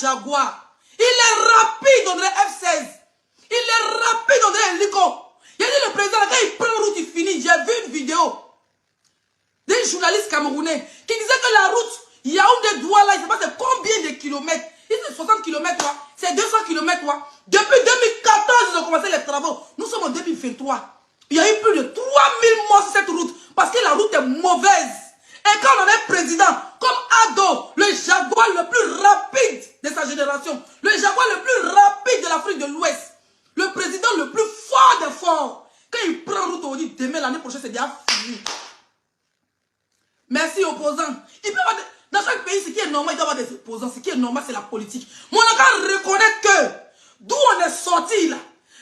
Jaguar. Il est rapide, on dirait F-16. Il est rapide, on dirait hélico. Il a dit le président, quand il prend la route, il finit. J'ai vu une vidéo d'un journaliste camerounais qui disait que la route Yaoundé-Douala, il ne sait pas c'est combien de kilomètres. Il c'est 60 km, c'est 200 km. Depuis 2014, ils ont commencé les travaux. Nous sommes en 2023. Il y a eu plus de 3000 morts sur cette route parce que la route est mauvaise. Et quand on est président, comme Ado, le jaguar le plus rapide de sa génération, le jaguar le plus rapide de l'Afrique de l'Ouest, le président le plus fort des forts, quand il prend route, on dit demain, l'année prochaine, c'est déjà fini. Merci opposants. Il peut avoir dans chaque pays, ce qui est normal, il doit y avoir des opposants. Ce qui est normal, c'est la politique. Mais on a qu'à reconnaître que d'où on est sorti là,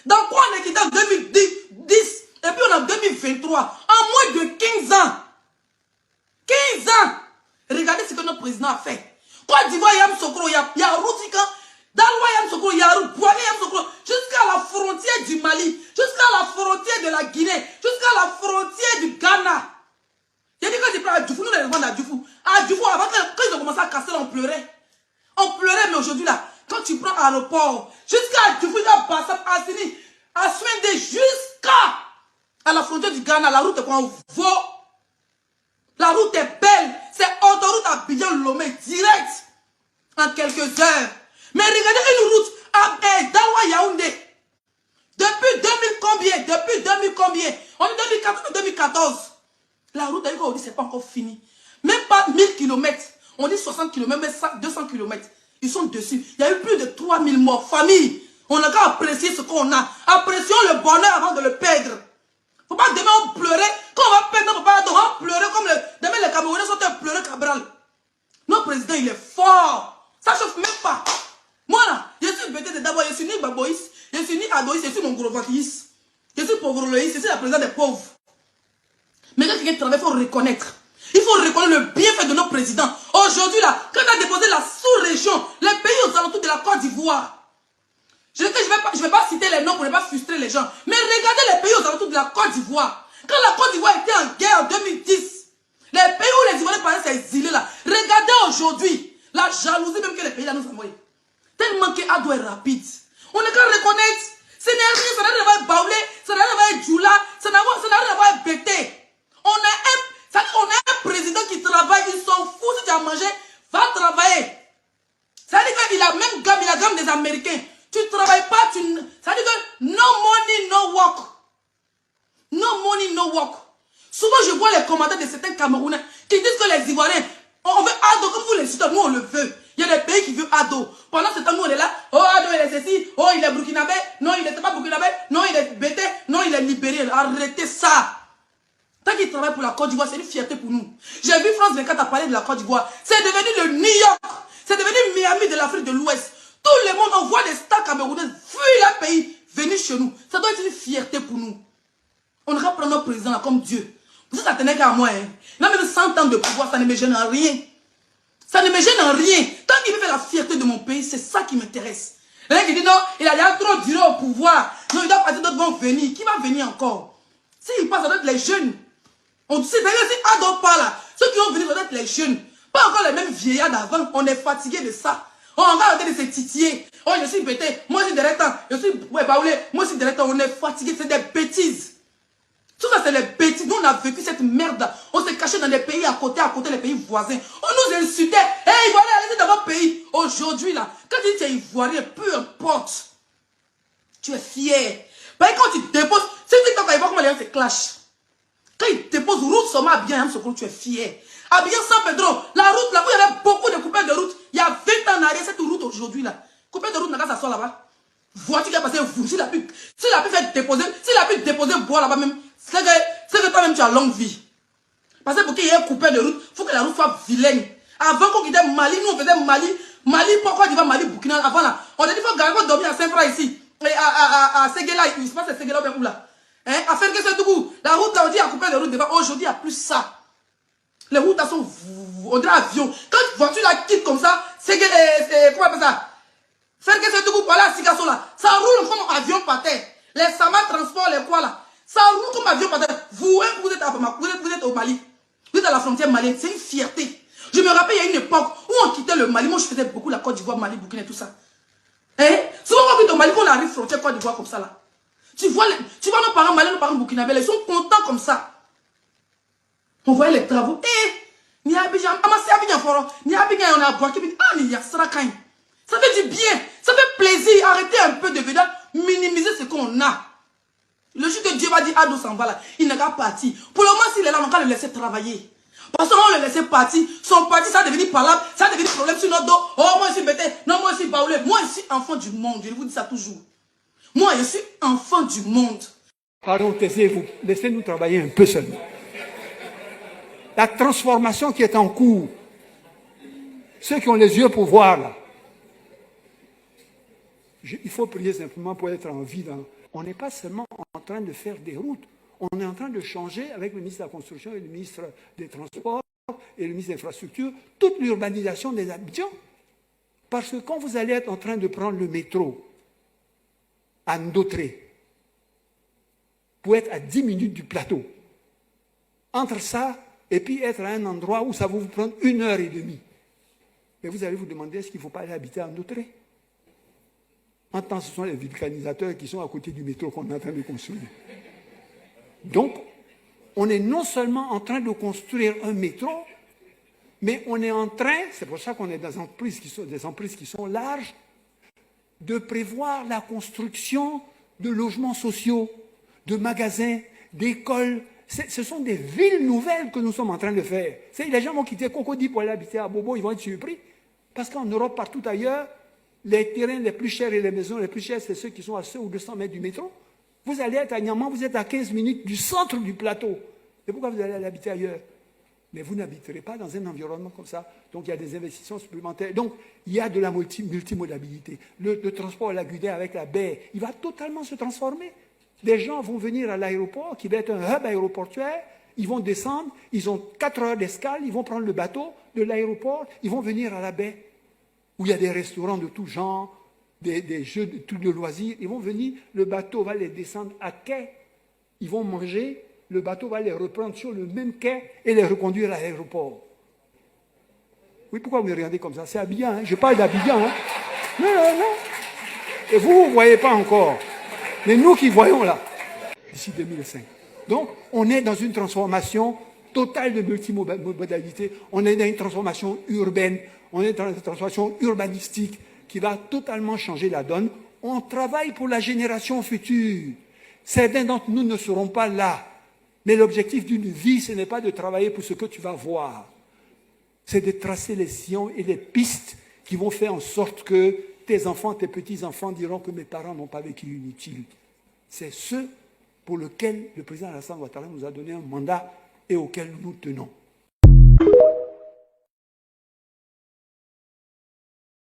dans quoi on est quitté en 2010, et puis on est en 2023, en moins de 15 ans. 15 ans. Regardez ce que notre président a fait. Côte d'Ivoire, Yam Sokro, il y a Routika, Dalwa Yam Sokro, il y a Boigné Yam Sokro, jusqu'à la frontière du Mali, jusqu'à la frontière de la Guinée, jusqu'à la frontière du Ghana. Il a dit quand j'ai pris à Djoufou, nous les revendons à Djoufou. À Djoufou, avant quand ils ont commencé à casser, on pleurait. On pleurait, mais aujourd'hui là, quand tu prends à l'aéroport, jusqu'à Djoufou, il y a Bassam, Assini, à Swende, jusqu'à la frontière du Ghana, la route est quoi? Vaut. La route est belle. C'est autoroute à Abidjan-Lomé, direct. En quelques heures. Mais regardez une route à Dawa-Yaoundé. Depuis 2000 combien? Depuis 2000 combien? On est 2014. La route on dit c'est pas encore fini. Même pas 1000 km. On dit 60 km, même 200 km. Ils sont dessus. Il y a eu plus de 3000 morts. Famille, on a qu'à apprécier ce qu'on a. Apprécions le bonheur avant de le perdre. Faut pas demain on pleurer. Quand on va perdre, on va pleurer comme demain les Camerounais sont pleurer Cabral. Notre président, il est fort. Ça chauffe même pas. Moi là, je suis bêté d'abord, je suis ni Baboïs, je suis ni Adoïs, je suis mon gros vaquis. Je suis pauvre Loïs, je suis la présidente des pauvres. Mais quand quelqu'un travaille, il faut reconnaître. Il faut reconnaître le bienfait de nos présidents. Aujourd'hui, là, quand on a déposé la sous-région, les pays aux alentours de la Côte d'Ivoire, je ne vais pas citer les noms pour ne pas frustrer les gens, mais regardez les pays aux alentours de la Côte d'Ivoire. Quand la Côte d'Ivoire était en guerre en 2010, les pays où les Ivoiriens parlaient ces exilés-là, regardez aujourd'hui la jalousie même que les pays-là nous envoient. Tellement que Ado est rapide. On est qu'à reconnaître, ce n'est rien, ça n'a rien à voir Baoulé, ça n'a rien à voir Djoula, ça n'a rien à voir Bété. On a un président qui travaille, ils s'en foutent si tu as mangé, va travailler. Ça veut dire qu'il a même gamme, il a gamme des Américains. Tu ne travailles pas, ça veut dire que no money, no work. No money, no work. Souvent, je vois les commentaires de certains Camerounais qui disent que les Ivoiriens, on veut Ado, comme vous les citez, nous on le veut. Il y a des pays qui veulent Ado. Pendant ce temps, nous on est là, oh Ado il est ceci, oh il est burkinabé, non il n'est pas burkinabé, non il est bété, non il est libéré. Arrêtez ça. Tant qu'il travaille pour la Côte d'Ivoire, c'est une fierté pour nous. J'ai vu France 24 à parler de la Côte d'Ivoire. C'est devenu le New York. C'est devenu Miami de l'Afrique de l'Ouest. Tout le monde envoie des stars camerounais fuir leur pays, venir chez nous. Ça doit être une fierté pour nous. On va prendre notre président là comme Dieu. Vous ça tenait qu'à moi. Hein. Il a même 100 ans de pouvoir, ça ne me gêne en rien. Ça ne me gêne en rien. Tant qu'il veut faire la fierté de mon pays, c'est ça qui m'intéresse. Les gens qui disent non, il a trop duré au pouvoir. Non, il doit passer, d'autres vont venir. Qui va venir encore? S'il passe, ça doit être les jeunes. On sait d'ailleurs si Ado pas là, ceux qui vont venir doivent être les jeunes. Pas encore les mêmes vieillards d'avant. On est fatigué de ça. On va arrêter de se titiller. Oh, je suis bêté. Moi, je suis derrière temps. Je suis Baoulé. Moi, je suis derrière temps. On est fatigué. C'est des bêtises. Tout ça, c'est les bêtises. Nous, on a vécu cette merde. On s'est caché dans des pays à côté, les pays voisins. On nous insultait. Hey, voilà, allez dans votre pays. Aujourd'hui, là, quand tu dis que tu es ivoirien, peu importe. Tu es fier. Parce que quand tu déposes, c'est que tu vois comment les gens se clashent. Quand il dépose route seulement à bien, tu es fier. À bien San Pedro, la route là où il y avait beaucoup de coupeurs de route, il y a 20 ans en arrière, cette route aujourd'hui là. Coupeur de route, n'a qu'à s'asseoir là-bas. Voiture qui a passé, s'il a pu faire déposer, s'il a pu déposer bois là-bas même, c'est que toi-même tu as longue vie. Parce que pour qu'il y ait un coupeur de route, il faut que la route soit vilaine. Avant qu'on quittait Mali, nous on faisait Mali, pourquoi tu vas Mali, Burkina, avant là. On a dit qu'il faut garder dormir à Saint-Fra ici. Et à Séguéla, je ne sais pas si c'est Séguéla ou bien où là. Hein? À faire que c'est tout. La route là, on dit à couper de route devant. Aujourd'hui, il n'y a plus ça. Les routes là sont, on dirait avion. Quand une voiture là quitte comme ça, c'est que, comment on appelle ça? Faire que c'est tout pour aller à Sikasso là. Ça roule comme avion par terre. Les Sama transport, les quoi là. Ça roule comme avion par terre. Vous êtes au Mali. Vous êtes à la frontière malienne. C'est une fierté. Je me rappelle, il y a une époque où on quittait le Mali. Moi, je faisais beaucoup la Côte d'Ivoire, Mali, Burkina et tout ça. Hein? Souvent, quand on quitte au Mali, quand on arrive frontière Côte d'Ivoire comme ça, là. Tu vois nos parents maliens, nos parents burkinabés, ils sont contents comme ça. On voyait les travaux. Ni Abidjan, Amasi Abidjan Foro, ni Abidjan, on a boire, ah, ni Yassarakain. Ça fait du bien, ça fait plaisir. Arrêtez un peu de venir minimiser ce qu'on a. Le jour que Dieu va dire, Ado s'en va là, il n'est qu'à partir. Pour le moment, s'il est là, on va le laisser travailler. Parce que on le laissait partir, son parti, ça a devenu parlable, ça a devenu problème sur notre dos. Oh, moi, je suis bêté, non, moi, je suis baoulé. Moi, je suis enfant du monde, je vous dis ça toujours. Moi, je suis enfant du monde. Pardon, taisez-vous, laissez-nous travailler un peu seulement. La transformation qui est en cours, ceux qui ont les yeux pour voir là, il faut prier simplement pour être en vie. On n'est pas seulement en train de faire des routes, on est en train de changer avec le ministre de la Construction et le ministre des Transports et le ministre des Infrastructures, toute l'urbanisation des habitants. Parce que quand vous allez être en train de prendre le métro à Ndotré, pour être à 10 minutes du plateau, entre ça et puis être à un endroit où ça va vous prendre 1h30, mais vous allez vous demander est-ce qu'il ne faut pas aller habiter à Ndotré? En temps, ce sont les vulcanisateurs qui sont à côté du métro qu'on est en train de construire. Donc, on est non seulement en train de construire un métro, mais on est en train, c'est pour ça qu'on est dans des emprises qui sont larges, de prévoir la construction de logements sociaux, de magasins, d'écoles. Ce sont des villes nouvelles que nous sommes en train de faire. Les gens vont quitter Cocody pour aller habiter à Bobo, ils vont être surpris. Parce qu'en Europe, partout ailleurs, les terrains les plus chers et les maisons les plus chères, c'est ceux qui sont à 100 ou 200 mètres du métro. Vous allez être à Niamey, vous êtes à 15 minutes du centre du plateau. Et pourquoi vous allez aller habiter ailleurs? Mais vous n'habiterez pas dans un environnement comme ça. Donc il y a des investissements supplémentaires. Donc il y a de la multimodalité. Le transport à la Gudée avec la baie, il va totalement se transformer. Des gens vont venir à l'aéroport, qui va être un hub aéroportuaire, ils vont descendre, ils ont 4 heures d'escale, ils vont prendre le bateau de l'aéroport, ils vont venir à la baie, où il y a des restaurants de tout genre, des jeux de loisirs. Ils vont venir, le bateau va les descendre à quai, ils vont manger, le bateau va les reprendre sur le même quai et les reconduire à l'aéroport. Oui, pourquoi vous me regardez comme ça? C'est Abidjan, hein? Je parle d'Abidjan. Hein? Non. Et vous ne voyez pas encore. Mais nous qui voyons là, d'ici 2005. Donc, on est dans une transformation totale de multimodalité. On est dans une transformation urbaine. On est dans une transformation urbanistique qui va totalement changer la donne. On travaille pour la génération future. Certains d'entre nous ne seront pas là. Mais l'objectif d'une vie, ce n'est pas de travailler pour ce que tu vas voir. C'est de tracer les sillons et les pistes qui vont faire en sorte que tes enfants, tes petits-enfants diront que mes parents n'ont pas vécu inutile. C'est ce pour lequel le président Alassane Ouattara nous a donné un mandat et auquel nous tenons.